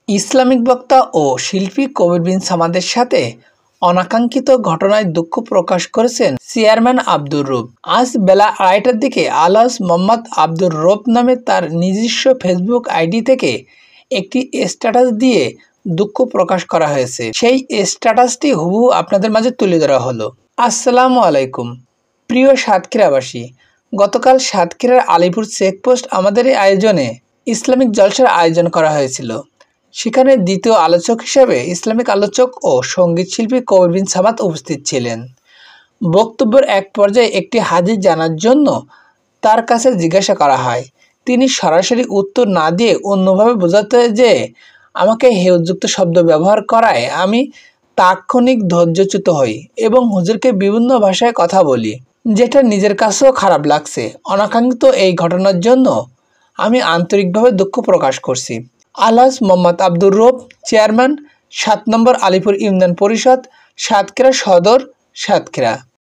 Islamic বক্তা ও শিল্পী কবির বিন সামাদের সাথে অনাকাঙ্ক্ষিত ঘটনায় দুঃখ প্রকাশ করেছেন চেয়ারম্যান আব্দুর রব। আজ বেলা 2টার দিকে আলহাজ মোহাম্মদ আব্দুর রব নামে তার নিজস্ব ফেসবুক আইডি থেকে একটি স্ট্যাটাস দিয়ে দুঃখ প্রকাশ করা হয়েছে। সেই স্ট্যাটাসটি হুবহু আপনাদের মাঝে তুলে ধরা হলো। আসসালামু আলাইকুম প্রিয় সাতক্ষীরাবাসী, গতকাল সাতক্ষীরার আলিপুর চেকপোস্ট আমাদের এই আয়োজনে ইসলামিক জলসার আয়োজন করা হয়েছিল। সেখানে দ্বিতীয় আলোচক হিসেবে ইসলামিক আলোচক ও সঙ্গীত শিল্পী কবির বিন সামাদ উপস্থিত ছিলেন। বক্তব্যের এক পর্যায়ে একটি হাদিস জানার জন্য তার কাছে জিজ্ঞাসা করা হয়। তিনি সরাসরি উত্তর না দিয়ে অন্যভাবে বোঝাতে যে আমাকে হেয়যুক্ত শব্দ ব্যবহার করায় আমি তাৎক্ষণিক ধৈর্যচ্যুত হই এবং হুজুরকে বিভিন্ন ভাষায় কথা বলি, যেটা নিজের কাছেও খারাপ লাগছে। অনাকাঙ্ক্ষিত এই ঘটনার জন্য আমি আন্তরিকভাবে দুঃখ প্রকাশ করছি। আলহাজ মোহাম্মদ আব্দুর রব, চেয়ারম্যান, 7 নম্বর আলিপুর ইউনিয়ন পরিষদ, সাতক্ষীরা সদর, সাতক্ষীরা।